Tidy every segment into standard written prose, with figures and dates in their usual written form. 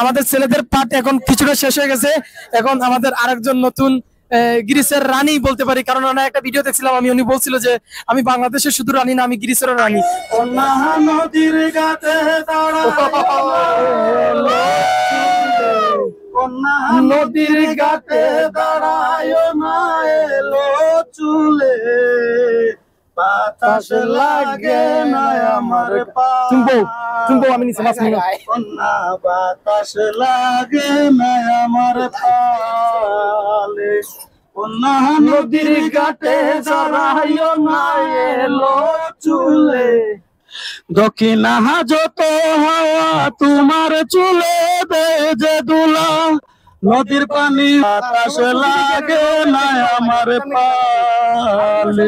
আমাদের ছেলেদের পাঠ এখন কিছুটা শেষ হয়ে গেছে। এখন আমাদের আরেকজন নতুন গ্রিসের রানী বলতে পারি, কারণ ওনার একটা ভিডিও দেখছিলাম আমি, উনি বলছিল যে আমি বাংলাদেশের শুধু রানী না, আমি গ্রিসেরও রানী। নদীর ঘাটে নদীর ঘাটে দাঁড়ায় না এলো চুলে, বাতাস লাগে না আমার শুনবো আমি নিচে মাছ কন্যা, বাতাস লাগে না আমার পালে, কন্যা নদীর ঘাটে দাঁড়ায় না এলো চুলে, দক্ষিণা যত হাওয়া তোমার চুলে বেজে দুলা, নদীর পানি বাতাস লাগে না আমার পালে,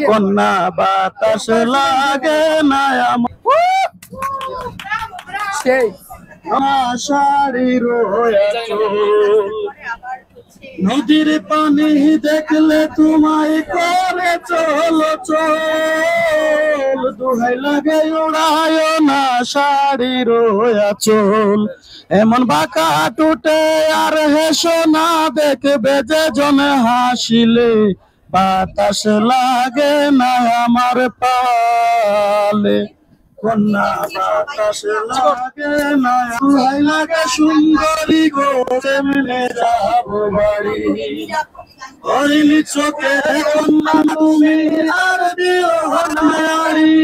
কন্যা বাতাস লাগে না আমার শাড়ির নদীর পানি দেখলে তোমায় করে চলো চল, দোহাই লাগে উড়ায় না শাড়ির আঁচল, এমন বাঁকা টুটে আর হেসো না দেখবে যে জনে হাসিলে, বাতাস লাগে না আমার পালে, কন্যা বাতাস লাগে না, দোহাই লাগে সুন্দরী গো তেমনে যাবো বাড়ি, হরিণী চোখে কন্যা তুমি আর দিও নারী,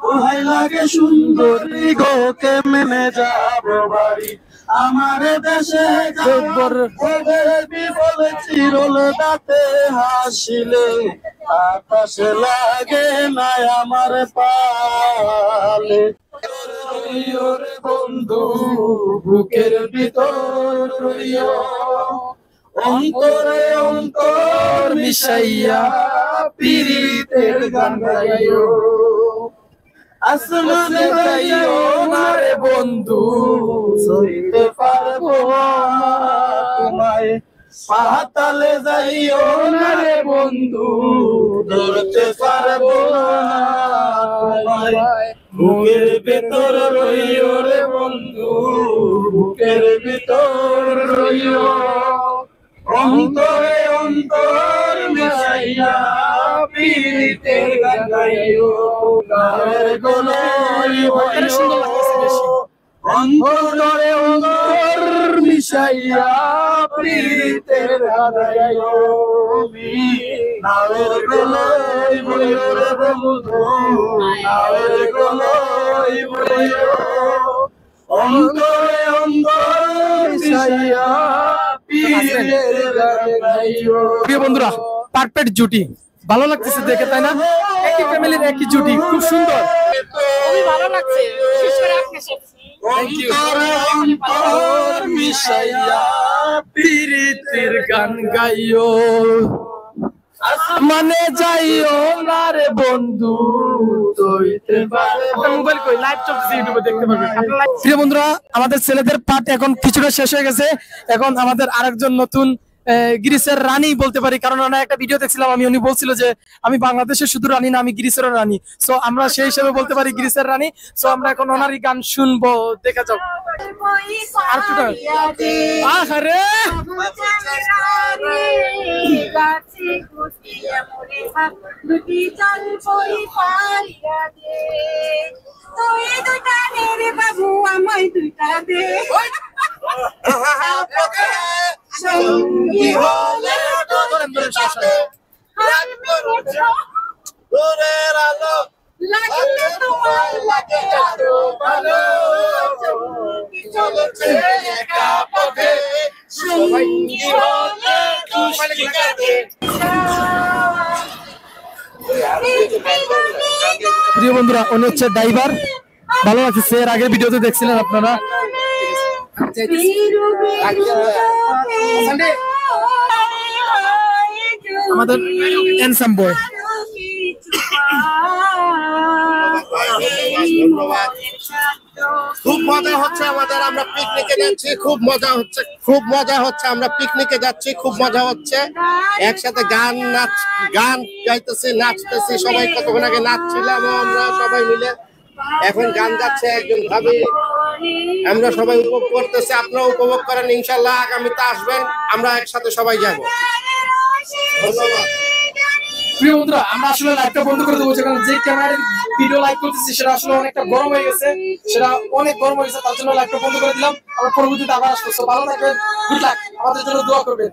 দোহাই লাগে সুন্দরী গো কেমনে যাবো বাড়ি, আমার দেশে বিফল চিরল দাঁতে হাসিলে, বাতাস লাগে না আমার পালে, বন্ধু বুকের ভিতর রইও, অন্তরে অন্তর মিশাইয়া পীড়িতের গান গাইও, আসমানে যাইও না রে বন্ধু, সইতে পারবো তোমায়, পাতালে যাইও না রে বন্ধু, ধরতে পারবো না তোমায়, বুকের ভিতর রইও রে বন্ধু, বুকের ভিতর রইও, অন্তরে অন্তর মিশাইয়া পীড়িতের গান গাইও, গায়ের গলায় হইও, অন্তরে অন্তর মিশাইয়া পীড়িতের গান গাইও, নায়ের গলায় হইও রে বন্ধু, নায়ের গলায় হইও, অন্তরে অন্তর মিশাইয়া পীড়িতের গান গাইও। প্রিয় বন্ধুরা, পারফেক্ট জুটি, ভালো লাগতেছে দেখে, তাই না? একই ফ্যামিলির একই জুটি, খুব সুন্দর, খুবই ভালো লাগছে। বিশেষ করে আপনি অন্তরে অন্তর মিশাইয়া পীড়িতের গান গাইও, মানে যাইও না রে বন্ধু, মোবাইল কই লাইভ চলছে, ইউটিউবে দেখতে পাবেন। প্রিয় বন্ধুরা, আমাদের ছেলেদের পাঠ এখন কিছুটা শেষ হয়ে গেছে। এখন আমাদের আরেকজন নতুন গ্রিসের রানী বলতে পারি, কারণ ওনার একটা ভিডিও দেখছিলাম আমি, উনি বলছিল যে আমি বাংলাদেশের শুধু রানী না, আমি গ্রিসেরও রানী। সো আমরা সেই হিসেবে বলতে পারি গ্রিসের রানী। সো আমরা এখন ওনারই গান শুনবো, দেখা যাক। আর কি আরে বাবু আমায় দুইটা দে, সঙ্গী হলে তোরের আলো লাগলে তোমার লাগে আরো ভালো, চলেছে একা পথে সঙ্গী হলে খুশি কাটে। প্রিয় বন্ধুরা, উনি হচ্ছে ড্রাইভার, ভালো লাগছে। এর আগের ভিডিওতে দেখছিলেন আপনারা। আমাদের হ্যান্ডসাম বয়। খুব মজা হচ্ছে আমাদের, আমরা পিকনিকে যাচ্ছি, খুব মজা হচ্ছে, খুব মজা হচ্ছে, আমরা পিকনিকে যাচ্ছি, খুব মজা হচ্ছে, একসাথে গান গাইতেছি, নাচতেছি, সবাই কতক্ষণ আগে নাচছিলাম আমরা সবাই মিলে, এখন গান গাচ্ছে একজন ভাবি, আমরা সবাই উপভোগ করতেছি, আপনারা উপভোগ করেন। ইনশাল্লাহ আগামীতে আসবেন, আমরা একসাথে সবাই যাব। ধন্যবাদ। প্রিয় বন্ধুরা, আমরা আসলে লাইভটা বন্ধ করে দেবো, কারণ যে ক্যামেরার ভিডিও লাইভ করতেছি সেটা আসলে অনেকটা গরম হয়ে গেছে, সেটা অনেক গরম হয়ে গেছে, তার জন্য লাইভটা বন্ধ করে দিলাম। আমরা পরবর্তীতে আবার আসবো। ভালো থাকবেন, গুড লাক, আমাদের জন্য দোয়া করবেন।